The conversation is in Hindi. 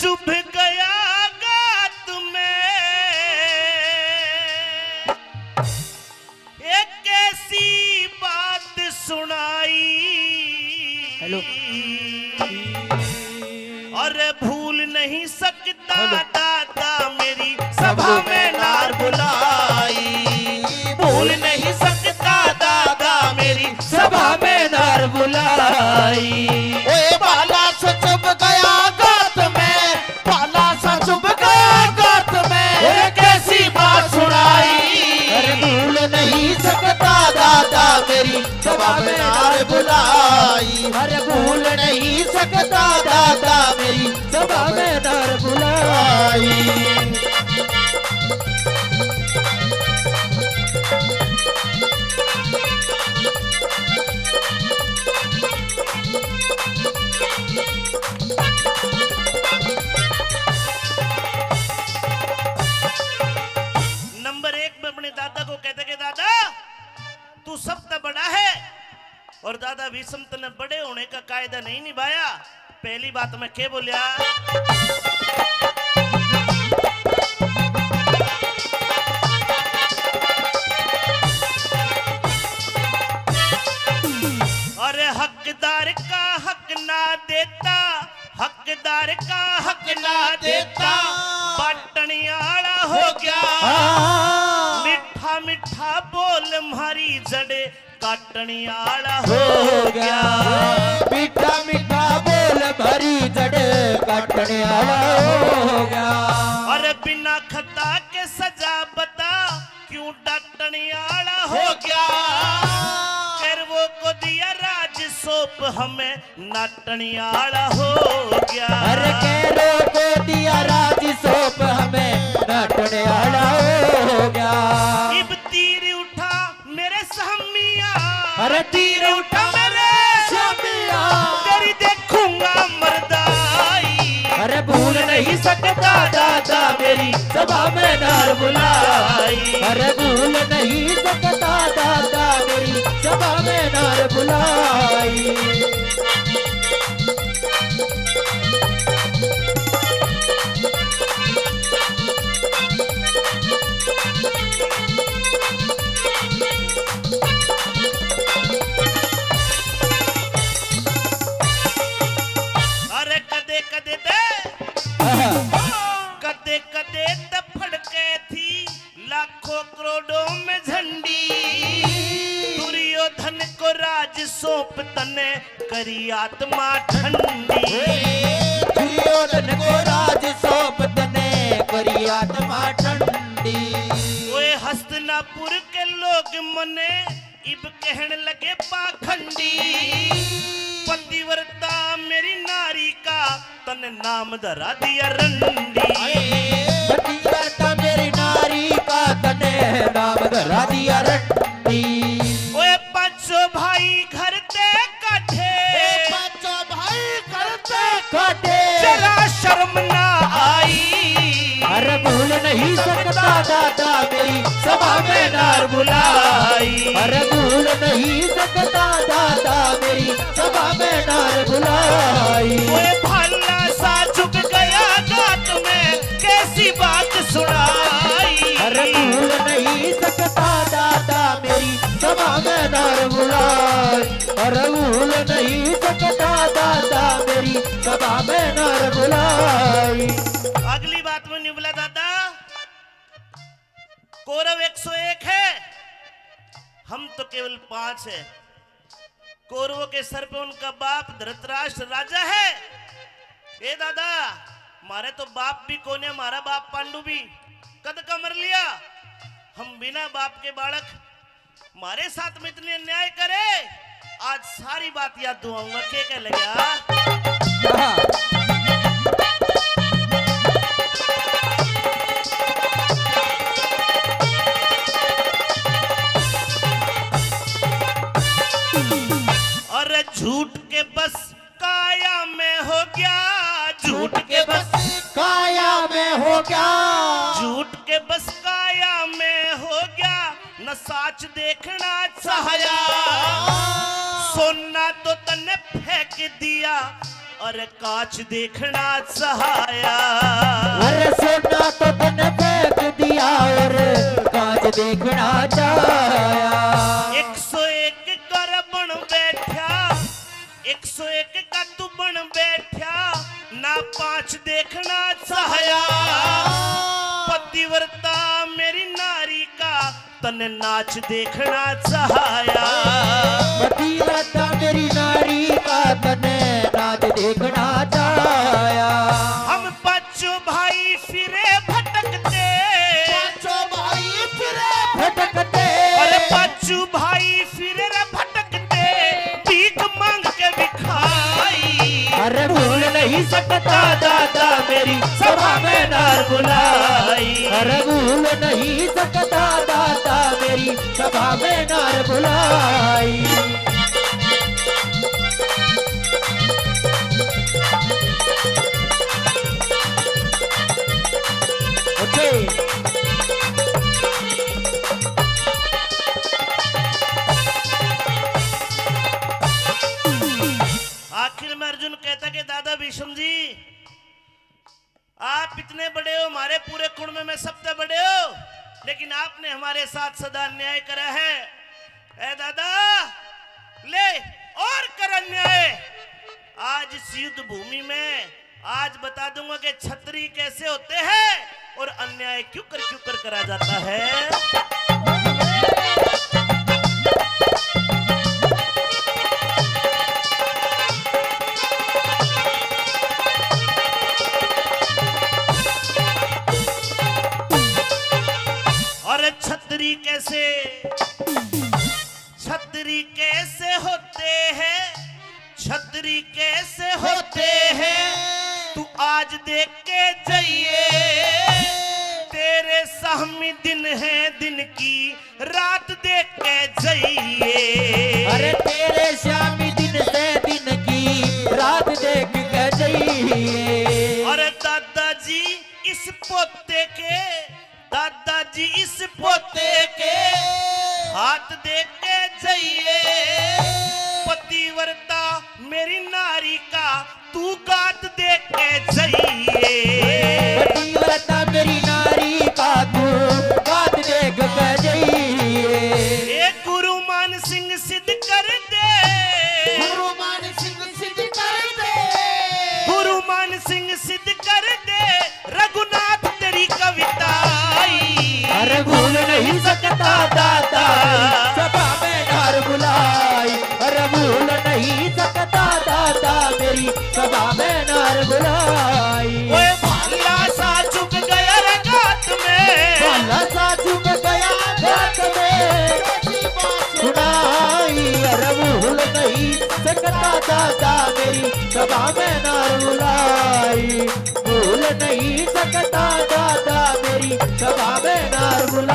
चुभ गया गात में, एक ऐसी बात सुनाई। हेलो और भूल नहीं सकता दादा मेरी सभा में नार बुलाई। भूल नहीं सकता दादा मेरी सभा में नार बुलाई। ओए बाला सा चुभ गया गात में, बाला सा चुभ गया गात में, एक ऐसी बात सुनाई। अरे भूल नहीं सकता दादा मेरी सभा में नार बुलाई। अरे भूल नहीं सकता दादा मेरी सभा में नार बुलाई। नंबर 1 में अपने दादा को कहते कि दादा तू सबसे बड़ा है, और दादा भीष्म ने बड़े होने का कायदा नहीं निभाया। पहली बात मैं क्या बोलिया, अरे हकदार का हक ना देता, हकदार का हक ना देता, बाटनियाड़ा हो गया। मिठा मिठा बोल मारी जड़े काटनियाड़ा हो गया। मीठा मीठा बोल भरी जड़े काटने वाला हो गया। अरे बिना खता के सजा बता क्यों डाटनियाड़ा हो गया। फिर वो को दिया राज सौंप हमें नाटनियाड़ा हो गया। अरे कैरो को दिया राज सौंप हमें नाटने वाला हो गया। इब तीर उठा मेरे सहमिया, अरे तीर उठा मेरे सामिया, तेरी देखूंगा मर्दाई। अरे भूल नहीं सकता दादा मेरी सभा में नार बुलाई। अरे भूल नहीं सकता दादा मेरी सभा में नार बुलाई। अरे कदे कदे दे कदे कदे फड़के थी लाखों करोड़ों में झंडी। दुर्योधन को राज सौंप तने करी आत्मा ठंडी। दुर्योधन को राज सौंप तने करी आत्मा ठंडी। ओए हस्तिनापुर के लोग मने इब कहने लगे पाखंडी। पतिव्रता मेरी नारी का तन नाम धरा दिया रंडी। पतिव्रता मेरी नारी का तने नाम धरा दिया रंडी। ओए पांचों भाई घर ते काठे, पांचों भाई करते काटे, जरा शर्म ना आई। अरे भूल नहीं सकता दादा मेरी सभा में नार बुलाई। अरे भूल नहीं सकता दादा मेरी सभा में नार बुलाई। ओए भाला सा चुप गया गात में कैसी बात सुनाई। अरे भूल नहीं सकता दादा मेरी सभा में नार बुलाई। अरे भूल नहीं सकता दादा मेरी सभा में नार बुलाई। अगली बात में नहीं बोला दादा, कौरव 101 है, हम तो केवल 5 है। कौरवों के सर पे उनका बाप धृतराष्ट्र राजा है। ए दादा मारे तो बाप भी कौन है, हमारा बाप पांडु भी कद का मर लिया। हम बिना बाप के बालक हमारे साथ में इतने अन्याय करे, आज सारी बात याद दुआऊंगा। क्या कह लगा अरे झूठ के बस काया में हो गया, झूठ के बस काया में हो गया। झूठ के बस काया में हो गया, न साच देखना चाहया। सोना तो तने फेंक दिया और कांच देखना सहाया। अरे सोना तो तने फेंक दिया और कांच देखना चाया। 101 कर बन बैठा, 101 का तू बन बैठा, ना 5 देखना सहाया। पतिव्रता मेरी नारी का तने नाच देखना सहाया। पतिव्रता मेरी नारी का तने नाच देखना चाया। हम पांचों भाई फिरे भटकते, पांचों भाई फिरे भटकते। अरे पांचों भाई फिरे रे भटकते, भीख मांग के भिखाई। अरे भूल नहीं सकता दादा मेरी सभा में नार बुलाई। अरे भूल नहीं सकता दादा मेरी सभा में नार बुलाई। आखिर में अर्जुन कहता कि दादा भीष्म जी, आप इतने बड़े हो, हमारे पूरे कुल में सबसे बड़े हो, लेकिन आपने हमारे साथ सदा अन्याय करा है। ए दादा, ले और कर अन्याय। आज इस युद्ध भूमि में आज बता दूंगा कि क्षत्रिय कैसे होते हैं और अन्याय क्यों कर करा जाता है। और छतरी कैसे होते हैं, छतरी कैसे होते हैं, तू आज देख के जाइए। तेरे सामने दिन है, दिन की रात देख के जाइए। अरे तेरे शामी दिन से दिन की रात देख के जाइए। और दादाजी इस पोते के, दादाजी इस पोते के हाथ देख के जाइए। पतिव्रता मेरी नारी का तू गात देख के जाइए। पतिव्रता मेरी नारी का तू गात देख के जाइए। एक गुरु मान सिंह सिद्ध कर दे, गुरु मान सिंह सिद्ध कर दे, गुरु मान सिंह सिद्ध कर दे, रघुनाथ तेरी कविता। अरे भूल नहीं सकता दादा सभा में नार बुलाई। अरे भूल नहीं सकता दादा मेरी सभा में नार बुलाई। ओए भाला सा चुक गया रे गात में, भाला सा चुक गया गात में सुनाई। अरे भूल नहीं सकता दादा मेरी सभा में नार बुलाई। भूल नहीं सकता दादा मेरी सभा में नार बुलाई।